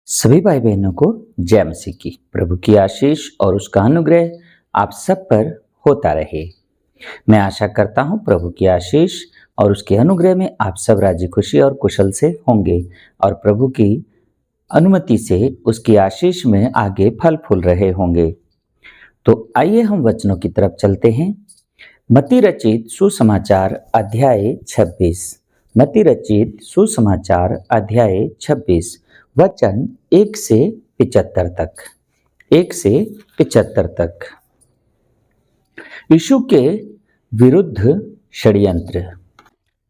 सभी भाई बहनों को जय मसीह की। प्रभु की आशीष और उसका अनुग्रह आप सब पर होता रहे। मैं आशा करता हूं प्रभु की आशीष और उसके अनुग्रह में आप सब राजी खुशी और कुशल से होंगे और प्रभु की अनुमति से उसकी आशीष में आगे फल फूल रहे होंगे। तो आइए हम वचनों की तरफ चलते हैं। मत्ती रचित सुसमाचार अध्याय 26। मत्ती रचित सुसमाचार अध्याय 26 वचन 1 से 75 तक। 1 से 75 तक। यीशु के विरुद्ध षड्यंत्र।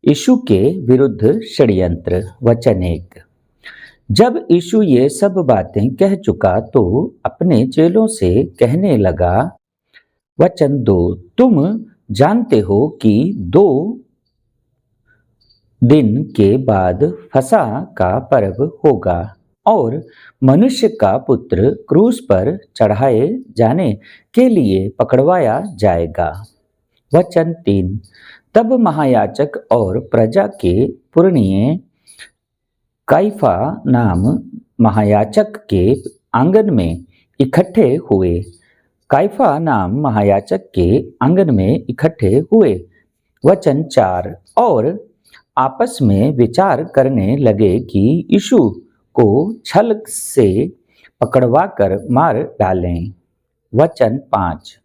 यीशु के विरुद्ध षड्यंत्र। वचन 1। जब यीशु ये सब बातें कह चुका तो अपने चेलों से कहने लगा। वचन 2। तुम जानते हो कि 2 दिन के बाद फसह का पर्व होगा और मनुष्य का पुत्र क्रूस पर चढ़ाए जाने के लिए पकड़वाया जाएगा। वचन 3। तब महायाजक और प्रजा के पुरनिये काइफा नाम महायाजक के आंगन में इकट्ठे हुए। काइफा नाम महायाजक के आंगन में इकट्ठे हुए। वचन 4। और आपस में विचार करने लगे कि यीशु को छल से पकड़वाकर मार डालें। वचन 5।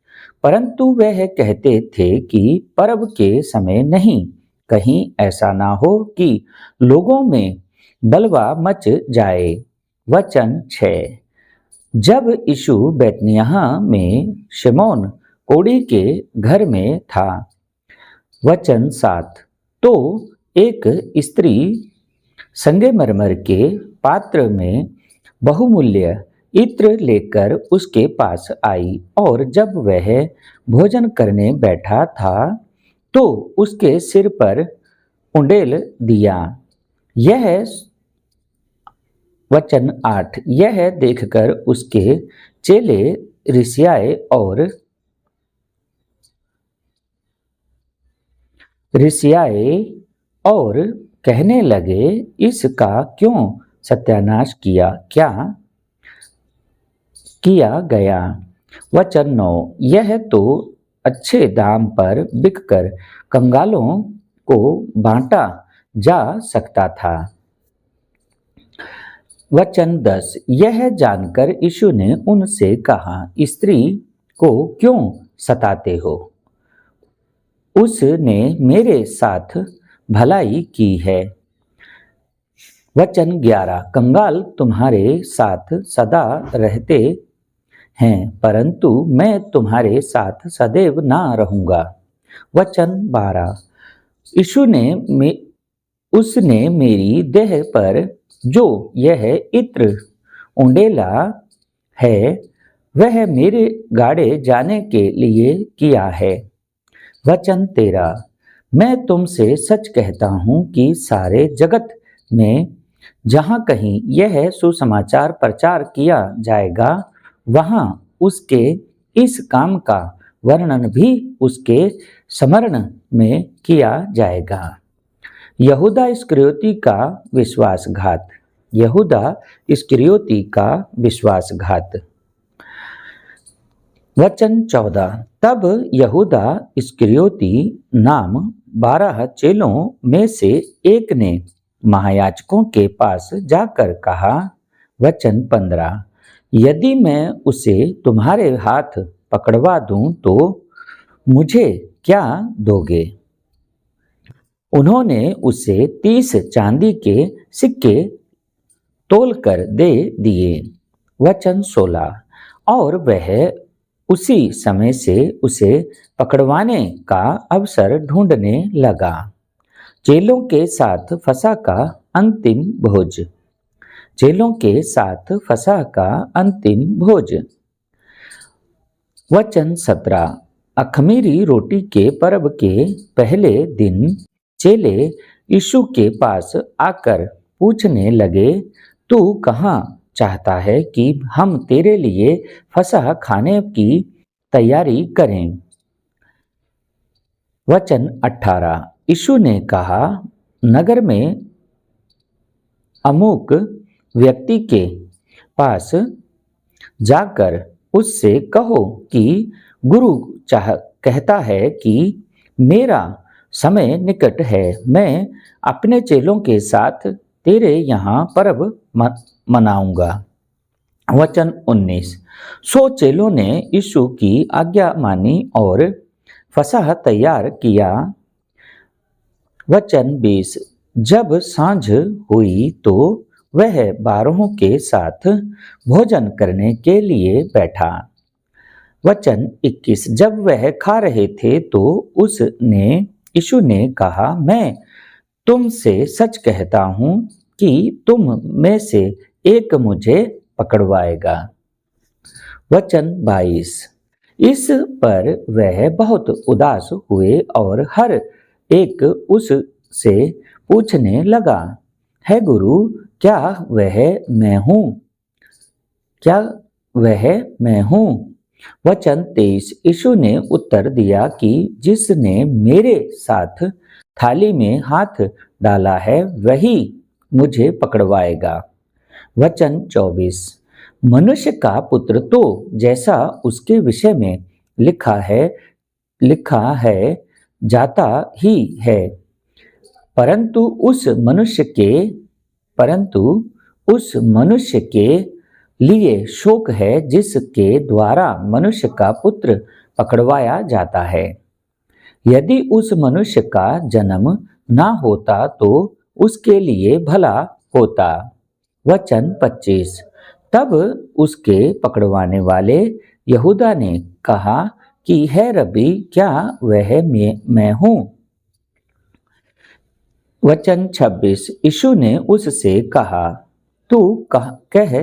परंतु वह कहते थे कि पर्व के समय नहीं, कहीं ऐसा ना हो कि लोगों में बलवा मच जाए। वचन 6। जब यीशु बैतनिय्याह में शिमोन कोढ़ी के घर में था। वचन 7। तो एक स्त्री संगमरमर के पात्र में बहुमूल्य इत्र लेकर उसके पास आई और जब वह भोजन करने बैठा था तो उसके सिर पर उंडेल दिया। यह वचन 8। यह देखकर उसके चेले रिसियाए और कहने लगे, इसका क्यों सत्यानाश किया गया। वचन 9। यह तो अच्छे दाम पर बिककर कंगालों को बांटा जा सकता था। वचन 10। यह जानकर यीशु ने उनसे कहा, स्त्री को क्यों सताते हो? उसने मेरे साथ भलाई की है। वचन 11। कंगाल तुम्हारे साथ सदा रहते हैं, परंतु मैं तुम्हारे साथ सदैव ना रहूंगा। वचन 12। उसने मेरी देह पर जो यह इत्र उंडेला है वह मेरे गाड़े जाने के लिए किया है। वचन 13। मैं तुमसे सच कहता हूँ कि सारे जगत में जहाँ कहीं यह सुसमाचार प्रचार किया जाएगा वहाँ उसके इस काम का वर्णन भी उसके स्मरण में किया जाएगा। यहूदा इस्करियोती का विश्वासघात। यहूदा इस्करियोती का विश्वासघात। वचन 14। तब यहूदा इस्करियोती नाम 12 चेलों में से एक ने महायाजकों के पास जाकर कहा। वचन 15। यदि मैं उसे तुम्हारे हाथ पकड़वा दूं तो मुझे क्या दोगे? उन्होंने उसे 30 चांदी के सिक्के तोलकर दे दिए। वचन 16। और वह उसी समय से उसे पकड़वाने का अवसर ढूंढने लगा। चेलों के साथ फसह का अंतिम भोज। चेलों के साथ फसह का अंतिम भोज। वचन 17। अख़मीरी रोटी के पर्व के पहले दिन चेले यीशु के पास आकर पूछने लगे, तू कहाँ चाहता है कि हम तेरे लिए फसह खाने की तैयारी करें? वचन 18। यीशु ने कहा, नगर में अमुक व्यक्ति के पास जाकर उससे कहो कि गुरु कहता है कि मेरा समय निकट है, मैं अपने चेलों के साथ तेरे यहाँ पर्व मनाऊंगा। वचन 19। सो चेलों ने यीशु की आज्ञा मानी और फसह तैयार किया। वचन 20। जब सांझ हुई तो वह 12 के साथ भोजन करने के लिए बैठा। वचन 21। जब वह खा रहे थे तो यीशु ने कहा, मैं तुमसे सच कहता हूं कि तुम में से एक मुझे पकड़वाएगा। वचन 22। इस पर वह बहुत उदास हुए और हर एक उससे पूछने लगा, है गुरु, क्या वह मैं हूँ? क्या वह मैं हूँ? वचन 23। यीशु ने उत्तर दिया कि जिसने मेरे साथ थाली में हाथ डाला है वही मुझे पकड़वाएगा। वचन 24। मनुष्य का पुत्र तो जैसा उसके विषय में लिखा है जाता ही है, परंतु उस मनुष्य के लिए शोक है जिसके द्वारा मनुष्य का पुत्र पकड़वाया जाता है। यदि उस मनुष्य का जन्म ना होता तो उसके लिए भला होता। वचन 25। तब उसके पकड़वाने वाले यहूदा ने कहा कि है रब्बी, क्या वह मैं हूँ? वचन 26। यीशु ने उससे कहा, तू कह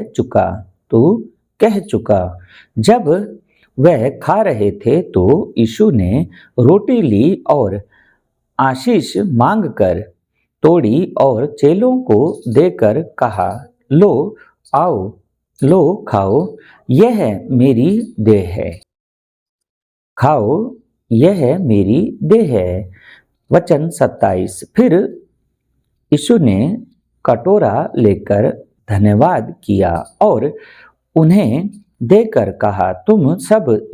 चुका। जब वह खा रहे थे तो यीशु ने रोटी ली और आशीष मांगकर तोड़ी और चेलों को देकर कहा, लो आओ, लो खाओ, यह मेरी देह है। खाओ, यह मेरी देह है। वचन 27। फिर यीशु ने कटोरा लेकर धन्यवाद किया और उन्हें देकर कहा, तुम सब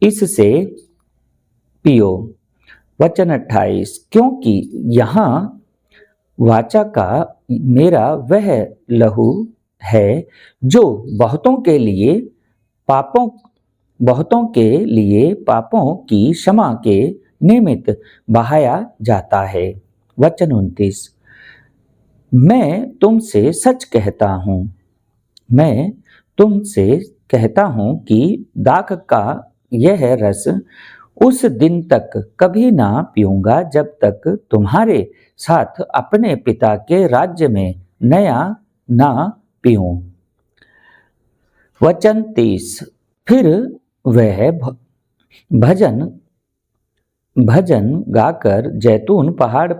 इससे पियो। वचन 28। क्योंकि यहाँ वाचा का मेरा वह लहू है जो बहुतों के लिए पापों की क्षमा के निमित्त बहाया जाता है। वचन 29। मैं तुमसे सच कहता हूँ कि दाख का यह रस उस दिन तक कभी ना पीऊंगा जब तक तुम्हारे साथ अपने पिता के राज्य में नया ना पीऊं। वचन 30। फिर वह भजन गाकर जैतून पहाड़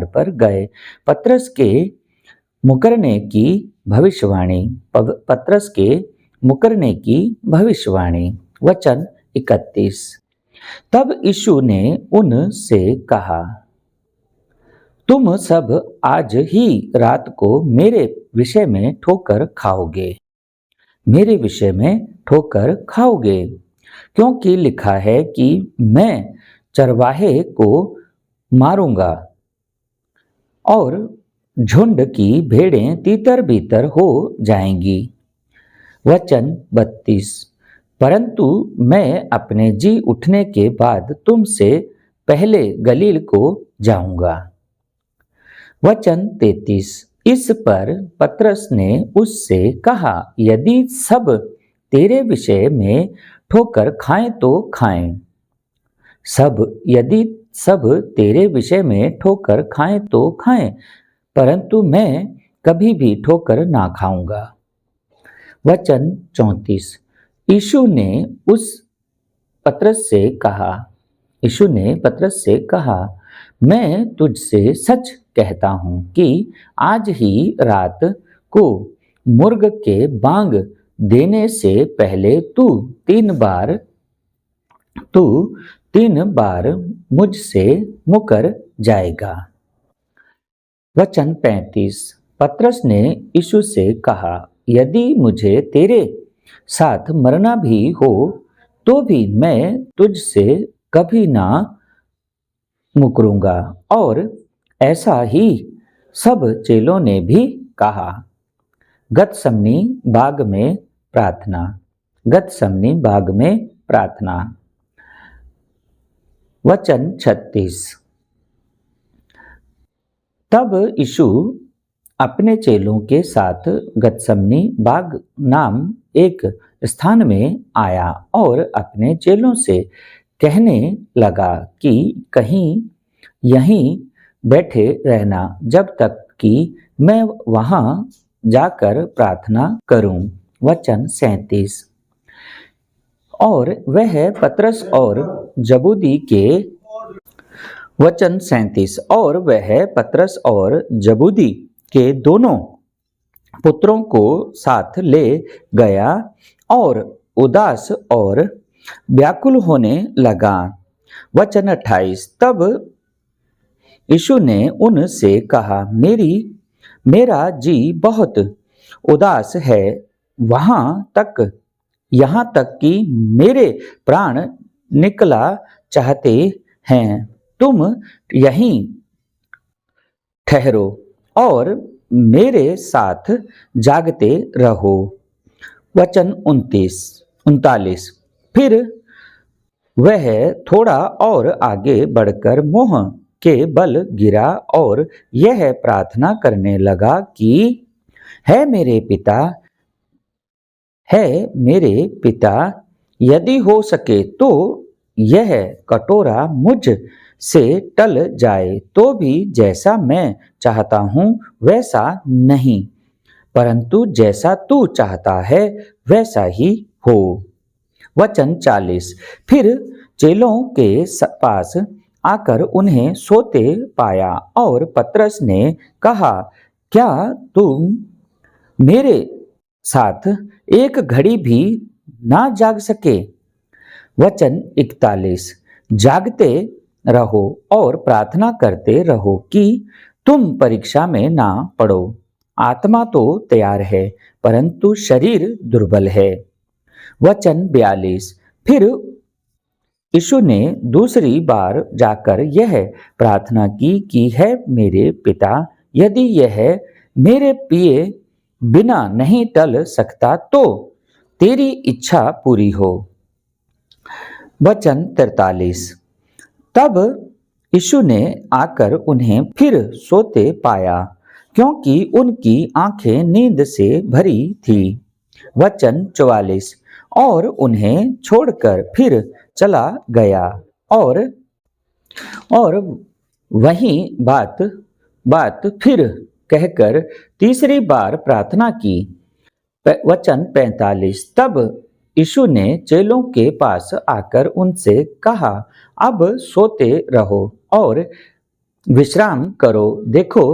पर गए। पतरस के मुकरने की भविष्यवाणी। वचन 31। तब यीशु ने उनसे कहा, तुम सब आज ही रात को मेरे विषय में ठोकर खाओगे, क्योंकि लिखा है कि मैं चरवाहे को मारूंगा और झुंड की भेड़ें तीतर बीतर हो जाएंगी। वचन 32। परंतु मैं अपने जी उठने के बाद तुमसे पहले गलील को जाऊंगा। वचन 33। इस पर पतरस ने उससे कहा, यदि सब तेरे विषय में ठोकर खाएं तो खाएं। यदि सब तेरे विषय में ठोकर खाएं तो खाएं, परंतु मैं कभी भी ठोकर ना खाऊंगा। वचन 34। यीशु ने पतरस से कहा, मैं तुझसे सच कहता हूं कि आज ही रात को मुर्ग के बांग देने से पहले तू तीन बार मुझसे मुकर जाएगा। वचन 35। पतरस ने यीशु से कहा, यदि मुझे तेरे साथ मरना भी हो तो भी मैं तुझसे कभी ना मुकरूंगा। और ऐसा ही सब चेलों ने भी कहा। गतसमनी बाग में प्रार्थना। गतसमनी बाग में प्रार्थना। वचन 36। तब यीशु अपने चेलों के साथ गतसमनी बाग नाम एक स्थान में आया और अपने चेलों से कहने लगा कि कहीं यहीं बैठे रहना जब तक कि मैं वहां जाकर प्रार्थना करूं। वचन 37। और वह पतरस और जबूदी के वचन 37। और वह पतरस और जबूदी के दोनों पुत्रों को साथ ले गया और उदास और व्याकुल होने लगा। वचन 28। तब यीशु ने उनसे कहा, मेरा जी बहुत उदास है, यहाँ तक कि मेरे प्राण निकला चाहते हैं। तुम यहीं ठहरो और मेरे साथ जागते रहो। वचन 39। फिर वह थोड़ा और आगे बढ़कर मुंह के बल गिरा और यह प्रार्थना करने लगा कि है मेरे पिता, यदि हो सके तो यह कटोरा मुझ से टल जाए, तो भी जैसा मैं चाहता हूं वैसा नहीं, परंतु जैसा तू चाहता है वैसा ही हो। वचन 40। फिर चेलों के पास आकर उन्हें सोते पाया और पतरस ने कहा, क्या तुम मेरे साथ एक घड़ी भी ना जाग सके? वचन 41। जागते रहो और प्रार्थना करते रहो कि तुम परीक्षा में ना पड़ो। आत्मा तो तैयार है परंतु शरीर दुर्बल है। वचन 42। फिर यीशु ने दूसरी बार जाकर यह प्रार्थना की कि है मेरे पिता, यदि यह मेरे पिए बिना नहीं टल सकता तो तेरी इच्छा पूरी हो। वचन 43। तब यीशु ने आकर उन्हें फिर सोते पाया, क्योंकि उनकी आंखें नींद से भरी थी। वचन 44। और उन्हें छोड़कर फिर चला गया और वही बात फिर कहकर तीसरी बार प्रार्थना की। वचन 45। तब यीशु ने चेलों के पास आकर उनसे कहा, अब सोते रहो और विश्राम करो। देखो,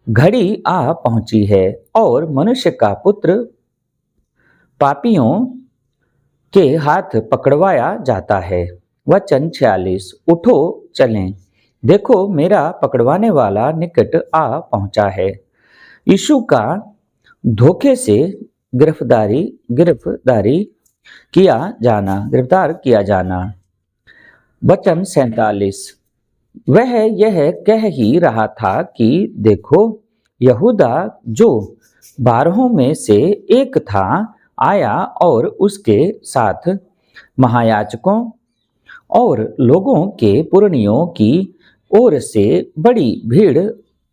घड़ी आ पहुंची है और मनुष्य का पुत्र पापियों के हाथ पकड़वाया जाता है। वचन 46। उठो चलें, देखो मेरा पकड़वाने वाला निकट आ पहुंचा है। यीशु का धोखे से गिरफ्तार किया जाना। वचन 47। वह यह कह ही रहा था कि देखो, यहूदा जो 12 में से एक था आया और उसके साथ महायाजकों और लोगों के पुरनियों की ओर से बड़ी भीड़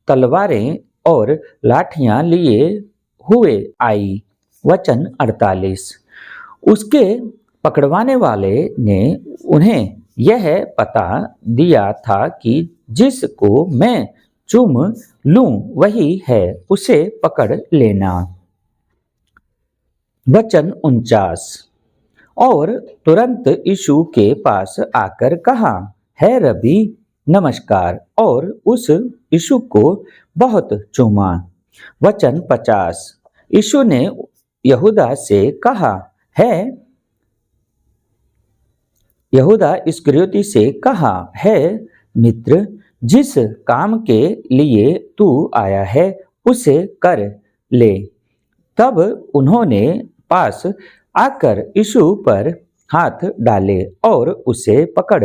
तलवारें और लाठियां लिए हुए आई। वचन 48। उसके पकड़वाने वाले ने उन्हें यह पता दिया था कि जिसको मैं चूम लूं वही है, उसे पकड़ लेना। वचन 49। और तुरंत यीशु के पास आकर कहा, है रबी, नमस्कार, और उस यीशु को बहुत चूमा। वचन 50। यीशु ने यहूदा से कहा, यहूदा इस्करियोती से कहा, है मित्र, जिस काम के लिए तू आया है उसे कर ले। तब उन्होंने पास आकर यीशु पर हाथ डाले और उसे पकड़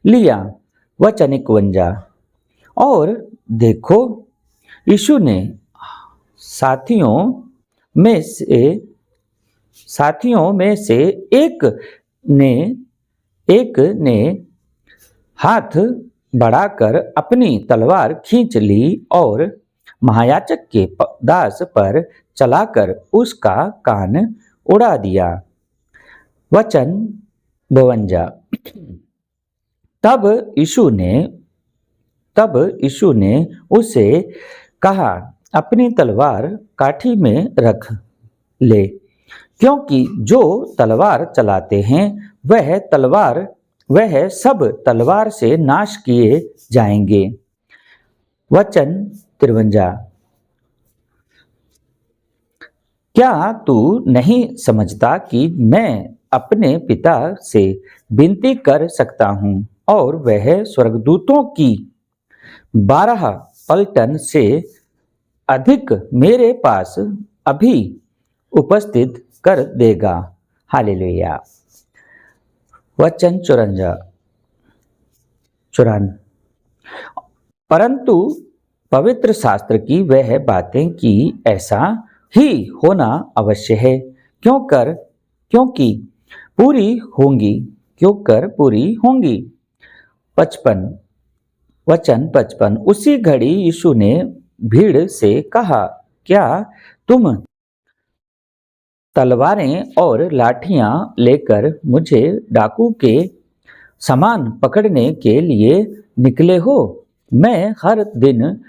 लिया। वचन 51। और देखो, यीशु ने साथियों में से एक ने हाथ बढ़ाकर अपनी तलवार खींच ली और महायाजक के दास पर चलाकर उसका कान उड़ा दिया। वचन 52। तब यीशु ने उसे कहा, अपनी तलवार काठी में रख ले, क्योंकि जो तलवार चलाते हैं वह सब तलवार से नाश किए जाएंगे। वचन 53। क्या तू नहीं समझता कि मैं अपने पिता से विनती कर सकता हूँ और वह स्वर्गदूतों की 12 पलटन से अधिक मेरे पास अभी उपस्थित कर देगा। हालेलुया। वचन 54। परंतु पवित्र शास्त्र की वह बातें कि ऐसा ही होना अवश्य है, क्योंकि पूरी होंगी। 55। वचन 55। उसी घड़ी यीशु ने भीड़ से कहा, क्या तुम तलवारें और लाठियां लेकर मुझे डाकू के समान पकड़ने के लिए निकले हो? मैं हर दिन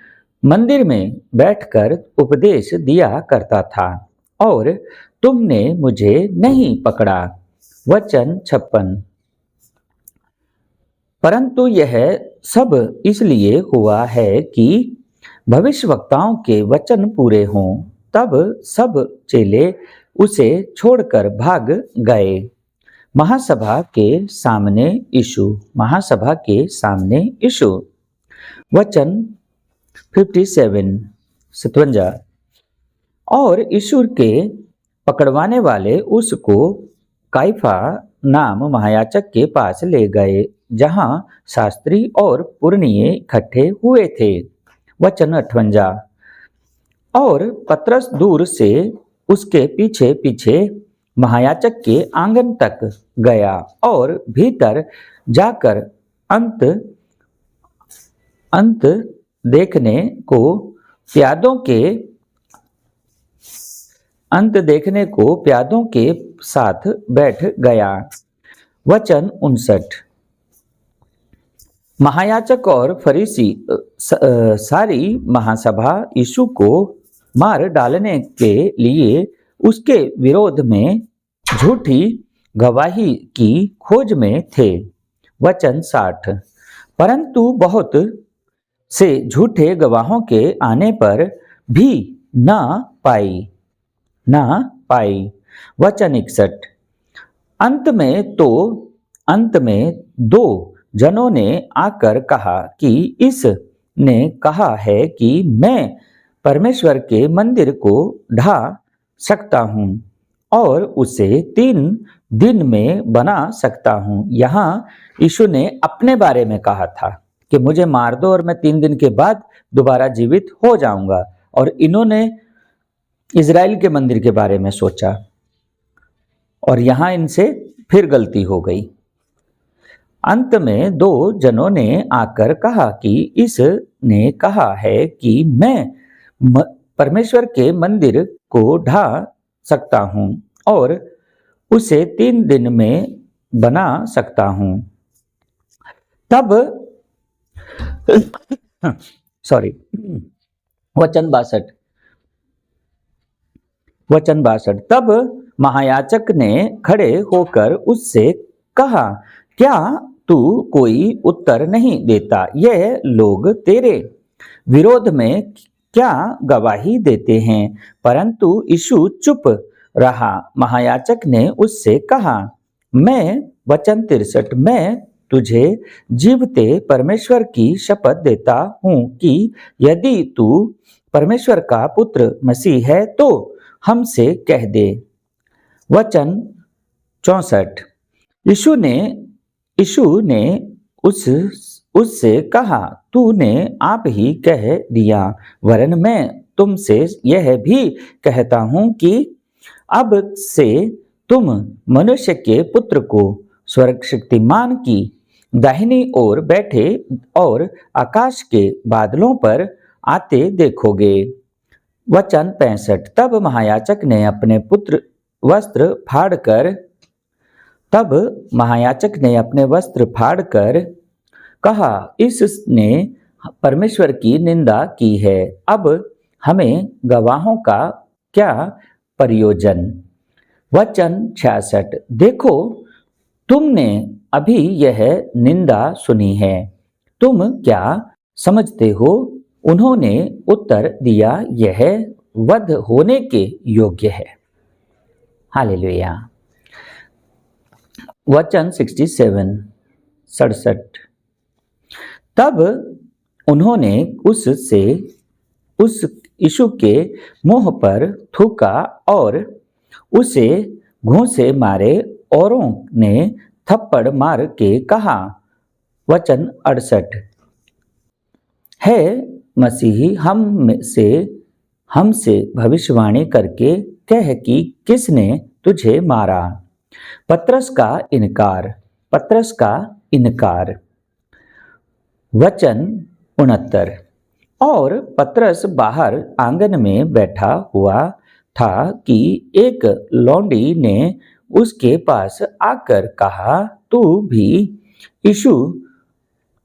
मंदिर में बैठकर उपदेश दिया करता था और तुमने मुझे नहीं पकड़ा। वचन 56। परंतु यह सब इसलिए हुआ है कि भविष्यवक्ताओं के वचन पूरे हों। तब सब चेले उसे छोड़कर भाग गए। महासभा के सामने यीशु। वचन 57। और यीशु के पकड़वाने वाले उसको काइफा नाम महायाजक के पास ले गए, जहां शास्त्री और पुरनिये इकट्ठे हुए थे। वचन 58। और पतरस दूर से उसके पीछे पीछे महायाजक के आंगन तक गया और भीतर जाकर अंत देखने को प्यादों के साथ बैठ गया। वचन 59। महायाजक और फरीसी सारी महासभा यीशु को मार डालने के लिए उसके विरोध में झूठी गवाही की खोज में थे। वचन 60। परंतु बहुत से झूठे गवाहों के आने पर भी न पाई। वचन 61। अंत में 2 जनों ने आकर कहा कि इसने कहा है कि मैं परमेश्वर के मंदिर को ढा सकता हूँ और उसे 3 दिन में बना सकता हूँ। यहाँ यीशु ने अपने बारे में कहा था कि मुझे मार दो और मैं 3 दिन के बाद दोबारा जीवित हो जाऊंगा, और इन्होंने इजराइल के मंदिर के बारे में सोचा और यहाँ इनसे फिर गलती हो गई। अंत में 2 जनों ने आकर कहा कि इसने कहा है कि मैं परमेश्वर के मंदिर को ढा सकता हूँ और उसे 3 दिन में बना सकता हूँ। तब वचन 62। तब महायाजक ने खड़े होकर उससे कहा, क्या तू कोई उत्तर नहीं देता? यह लोग तेरे विरोध में क्या गवाही देते हैं? परंतु यीशु चुप रहा। महायाजक ने उससे कहा, वचन 63। मैं तुझे जीवते परमेश्वर की शपथ देता हूँ कि यदि तू परमेश्वर का पुत्र मसीह है तो हमसे कह दे। वचन 64। यीशु ने उससे कहा, तूने आप ही कह दिया, वरन मैं तुमसे यह भी कहता हूँ कि अब से तुम मनुष्य के पुत्र को स्वर्ग शक्तिमान की दाहिनी ओर बैठे और आकाश के बादलों पर आते देखोगे। वचन 65। तब महायाजक ने अपने वस्त्र फाड़कर कहा, इसने परमेश्वर की निंदा की है, अब हमें गवाहों का क्या प्रयोजन। वचन 66। देखो, तुमने अभी यह निंदा सुनी है, तुम क्या समझते हो? उन्होंने उत्तर दिया, यह वध होने के योग्य है। हालेलुया। वचन 67। तब उन्होंने उस यीशु के मुंह पर थूका और उसे घूंसे मारे। औरों ने थप्पड़ मार के कहा। वचन 68। है मसीही, हमसे भविष्यवाणी करके कह कि किसने तुझे मारा। पतरस का इनकार। वचन 69। और पतरस बाहर आंगन में बैठा हुआ था कि एक लौंडी ने उसके पास आकर कहा, तू भी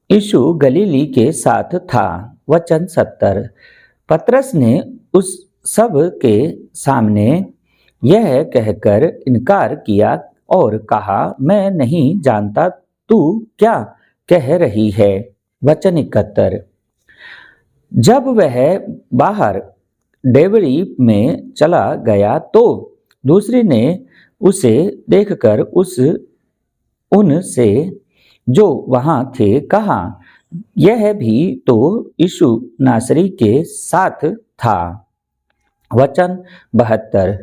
यीशु गलीली के साथ था। वचन 70। पतरस ने उस सब के सामने यह कहकर इनकार किया और कहा, मैं नहीं जानता, तू क्या कह रही है। वचन 71। जब वह बाहर डेवढ़ी में चला गया तो दूसरी ने उसे देखकर उनसे जो वहां थे कहा, यह भी तो यीशु नासरी के साथ था। वचन 72।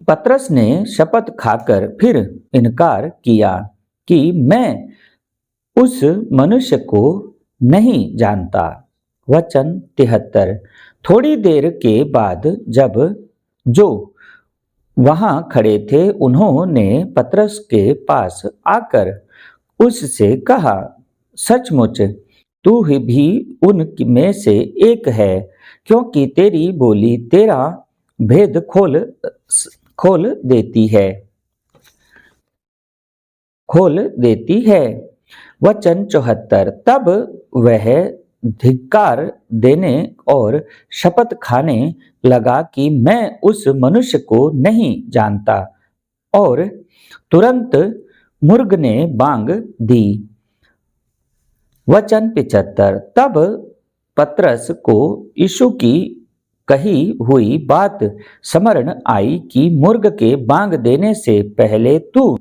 पतरस ने शपथ खाकर फिर इनकार किया कि मैं उस मनुष्य को नहीं जानता। वचन 73। थोड़ी देर के बाद जब जो वहां खड़े थे उन्होंने पतरस के पास आकर उससे कहा, सचमुच तू भी उन में से एक है, क्योंकि तेरी बोली तेरा भेद खोल देती है। वचन 74। तब वह धिक्कार देने और शपथ खाने लगा कि मैं उस मनुष्य को नहीं जानता, और तुरंत मुर्ग ने बांग दी। वचन 75। तब पतरस को यीशु की कही हुई बात स्मरण आई कि मुर्ग के बांग देने से पहले तू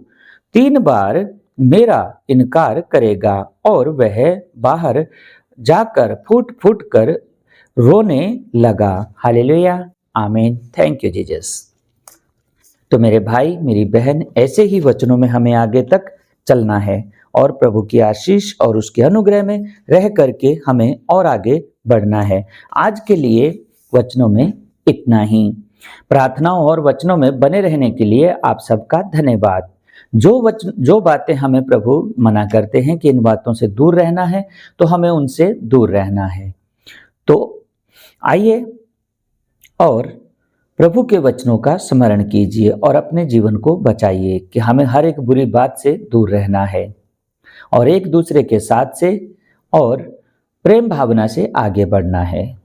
3 बार मेरा इनकार करेगा, और वह बाहर जाकर फूट फूट कर रोने लगा। हालेलुया, आमीन। Thank you Jesus. तो मेरे भाई मेरी बहन, ऐसे ही वचनों में हमें आगे तक चलना है और प्रभु की आशीष और उसके अनुग्रह में रह करके हमें और आगे बढ़ना है। आज के लिए वचनों में इतना ही। प्रार्थनाओं और वचनों में बने रहने के लिए आप सबका धन्यवाद। जो बातें हमें प्रभु मना करते हैं कि इन बातों से दूर रहना है, तो हमें उनसे दूर रहना है। तो आइए और प्रभु के वचनों का स्मरण कीजिए और अपने जीवन को बचाइए कि हमें हर एक बुरी बात से दूर रहना है और एक दूसरे के साथ से और प्रेम भावना से आगे बढ़ना है।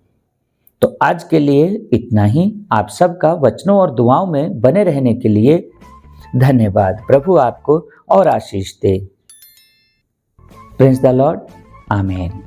तो आज के लिए इतना ही। आप सबका वचनों और दुआओं में बने रहने के लिए धन्यवाद। प्रभु आपको और आशीष दे। Praise the lord. आमीन।